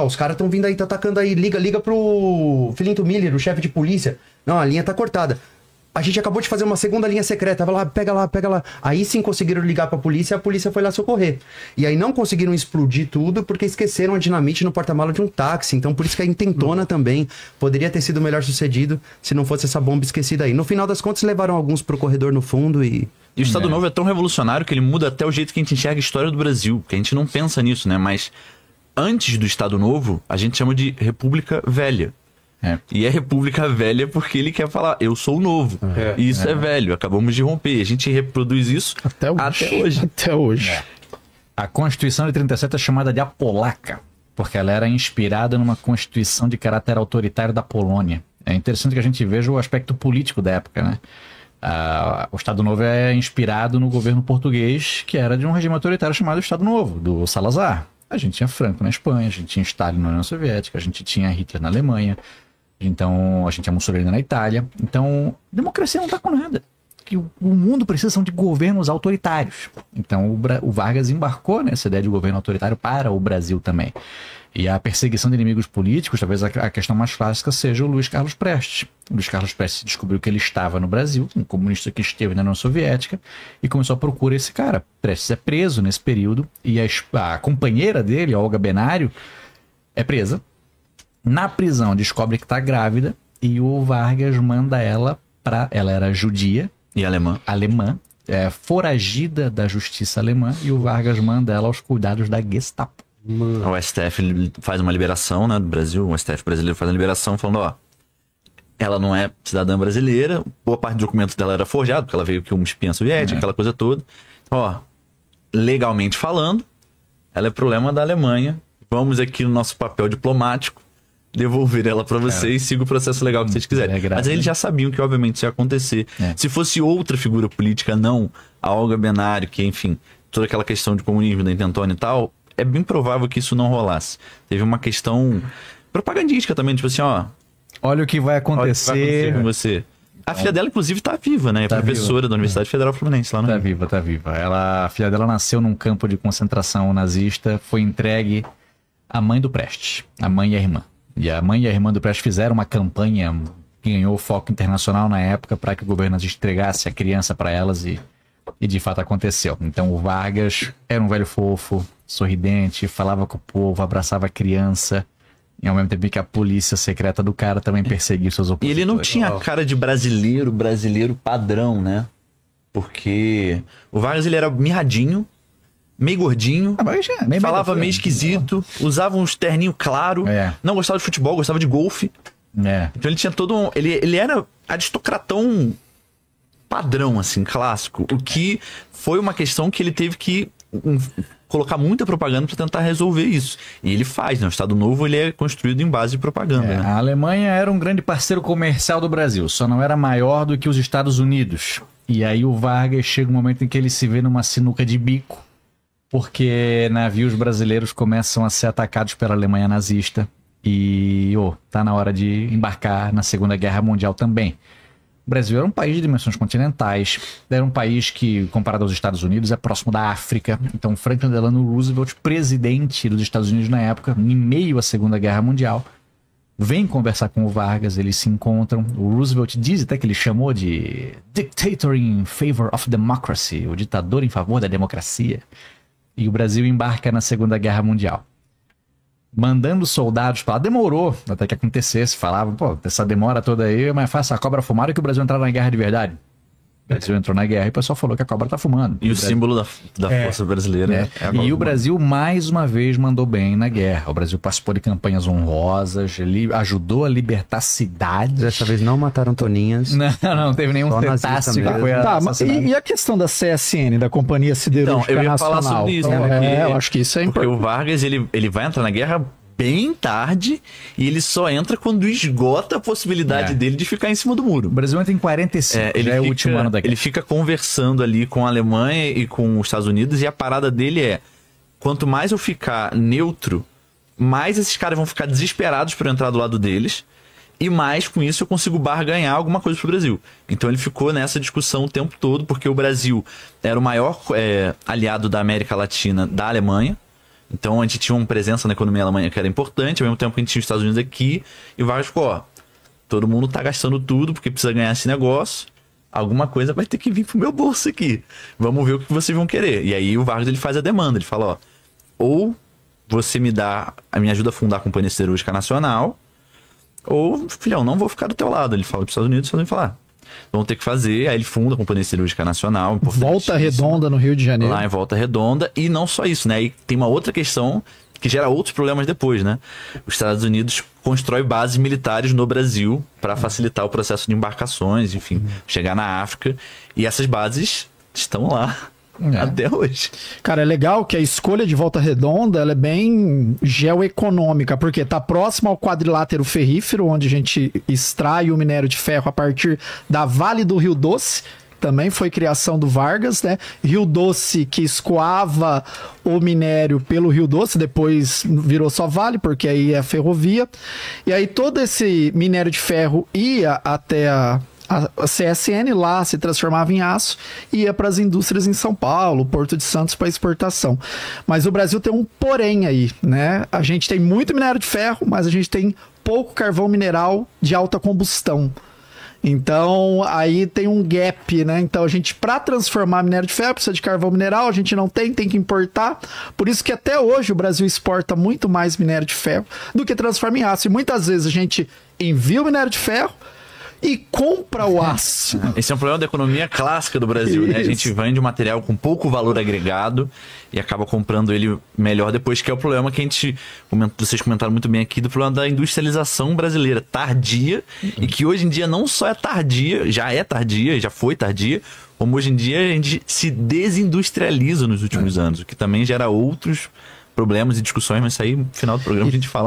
os caras estão vindo aí, tá atacando aí, liga pro Filinto Miller, o chefe de polícia. Não, a linha tá cortada. A gente acabou de fazer uma segunda linha secreta, vai lá, pega lá, pega lá. Aí sim conseguiram ligar pra polícia e a polícia foi lá socorrer. E aí não conseguiram explodir tudo porque esqueceram a dinamite no porta-mala de um táxi. Então por isso que a intentona também poderia ter sido melhor sucedido se não fosse essa bomba esquecida aí. No final das contas levaram alguns pro corredor no fundo e... E o Estado Novo é tão revolucionário que ele muda até o jeito que a gente enxerga a história do Brasil. Que a gente não pensa nisso, né? Mas antes do Estado Novo, a gente chama de República Velha. E é República Velha porque ele quer falar, eu sou o novo. E isso é velho, acabamos de romper. A gente reproduz isso até hoje. Até hoje. A Constituição de 37 é chamada de Apolaca, porque ela era inspirada numa Constituição de caráter autoritário da Polônia. É interessante que a gente veja o aspecto político da época, né? O Estado Novo é inspirado no governo português, que era de um regime autoritário chamado Estado Novo, do Salazar. A gente tinha Franco na Espanha, a gente tinha Stalin na União Soviética, a gente tinha Hitler na Alemanha. Então, a gente tinha Mussolini na Itália. Então, democracia não tá com nada. Que o mundo precisa são de governos autoritários. Então, o Vargas embarcou nessa ideia de governo autoritário para o Brasil também. E a perseguição de inimigos políticos, talvez a questão mais clássica seja o Luiz Carlos Prestes. O Luiz Carlos Prestes descobriu que ele estava no Brasil, um comunista que esteve na União Soviética, e começou a procurar esse cara. Prestes é preso nesse período, e a companheira dele, a Olga Benário, é presa. Na prisão descobre que está grávida e o Vargas manda ela para... Ela era judia e alemã, foragida da justiça alemã, e o Vargas manda ela aos cuidados da Gestapo. O STF faz uma liberação, né, do Brasil. O STF brasileiro faz uma liberação falando, ó, ela não é cidadã brasileira, boa parte do documento dela era forjado, porque ela veio que uma espinha soviética, aquela coisa toda. Ó, legalmente falando, ela é problema da Alemanha. Vamos aqui no nosso papel diplomático devolver ela pra vocês e siga o processo legal que vocês quiserem. Mas eles já sabiam que, obviamente, isso ia acontecer. Se fosse outra figura política, não a Olga Benário, que, enfim, toda aquela questão de comunismo da intentona e tal, é bem provável que isso não rolasse. Teve uma questão propagandística também, tipo assim, ó... Olha o que vai acontecer com você. A filha dela, inclusive, tá viva, né? É professora da Universidade Federal Fluminense lá no Rio. Tá viva. A filha dela nasceu num campo de concentração nazista, foi entregue à mãe do Prestes, a mãe e a irmã. E a mãe e a irmã do Prestes fizeram uma campanha que ganhou foco internacional na época para que o governo entregasse a criança para elas e de fato aconteceu. Então o Vargas era um velho fofo, sorridente, falava com o povo, abraçava a criança, e ao mesmo tempo que a polícia secreta do cara também perseguia seus opositores. E ele não tinha a cara de brasileiro padrão, né? Porque o Vargas, ele era mirradinho, meio gordinho, falava meio esquisito, usava uns terninho claro, não gostava de futebol, gostava de golfe. Então ele tinha todo um... Ele era aristocratão padrão, assim, clássico. O que foi uma questão que ele teve que colocar muita propaganda para tentar resolver isso. E ele faz, né? O Estado Novo, ele é construído em base de propaganda. Né? A Alemanha era um grande parceiro comercial do Brasil, só não era maior do que os Estados Unidos. E aí o Vargas chega um momento em que ele se vê numa sinuca de bico, porque navios brasileiros começam a ser atacados pela Alemanha nazista e tá na hora de embarcar na Segunda Guerra Mundial também. O Brasil era um país de dimensões continentais, era um país que, comparado aos Estados Unidos, é próximo da África. Então Franklin Delano Roosevelt, presidente dos Estados Unidos na época, em meio à Segunda Guerra Mundial, vem conversar com o Vargas, eles se encontram. O Roosevelt diz até que ele chamou de dictator in favor of democracy, o ditador em favor da democracia. E o Brasil embarca na Segunda Guerra Mundial, mandando soldados para lá. Demorou até que acontecesse. Falava, pô, essa demora toda aí é mais fácil a cobra fumar do que o Brasil entrar na guerra de verdade. O Brasil entrou na guerra e o pessoal falou que a cobra tá fumando. E o símbolo da força brasileira. E o Brasil, mais uma vez, mandou bem na guerra. O Brasil participou de campanhas honrosas, ele ajudou a libertar cidades. Dessa vez não mataram Toninhas. Não teve nenhum cetáceo que foi assassinado. E a questão da CSN, da Companhia Siderúrgica Nacional? Eu ia falar sobre isso. Eu acho que isso é importante. Porque o Vargas, ele vai entrar na guerra bem tarde e ele só entra quando esgota a possibilidade dele de ficar em cima do muro. O Brasil entra em 45, já é o último ano da guerra. Ele fica conversando ali com a Alemanha e com os Estados Unidos, e a parada dele é: quanto mais eu ficar neutro, mais esses caras vão ficar desesperados por eu entrar do lado deles, e mais com isso eu consigo barganhar alguma coisa pro Brasil. Então ele ficou nessa discussão o tempo todo, porque o Brasil era o maior aliado da América Latina da Alemanha. Então a gente tinha uma presença na economia alemã que era importante, ao mesmo tempo que a gente tinha os Estados Unidos aqui, e o Vargas ficou, ó, todo mundo tá gastando tudo porque precisa ganhar esse negócio, alguma coisa vai ter que vir pro meu bolso aqui. Vamos ver o que vocês vão querer. E aí o Vargas ele faz a demanda, ele fala, ó, ou você me ajuda a fundar a Companhia Siderúrgica Nacional, ou, filhão, não vou ficar do teu lado. Ele fala para os Estados Unidos, falar, vão ter que fazer. Aí ele funda a Companhia Siderúrgica Nacional. Volta Redonda, no Rio de Janeiro. Lá em Volta Redonda. E não só isso, né? Aí tem uma outra questão que gera outros problemas depois, né? Os Estados Unidos constrói bases militares no Brasil para facilitar o processo de embarcações, enfim, chegar na África. E essas bases estão lá. Até hoje. Cara, é legal que a escolha de Volta Redonda ela é bem geoeconômica, porque tá próximo ao quadrilátero ferrífero, onde a gente extrai o minério de ferro a partir da Vale do Rio Doce. Também foi criação do Vargas, né? Rio Doce que escoava o minério pelo Rio Doce, depois virou só Vale, porque aí é a ferrovia. E aí todo esse minério de ferro ia até a CSN, lá se transformava em aço e ia para as indústrias em São Paulo, Porto de Santos para exportação. Mas o Brasil tem um porém aí, né? A gente tem muito minério de ferro, mas a gente tem pouco carvão mineral de alta combustão. Então, aí tem um gap, né? Então, a gente, para transformar minério de ferro, precisa de carvão mineral, a gente não tem que importar. Por isso que até hoje o Brasil exporta muito mais minério de ferro do que transforma em aço. E muitas vezes a gente envia o minério de ferro e compra o aço. Esse é um problema da economia clássica do Brasil, né? A gente vende um material com pouco valor agregado e acaba comprando ele melhor depois, que é o problema que vocês comentaram muito bem aqui, do problema da industrialização brasileira tardia, e que hoje em dia não só é tardia, já foi tardia, como hoje em dia a gente se desindustrializa nos últimos anos, o que também gera outros problemas e discussões, mas isso aí no final do programa a gente fala.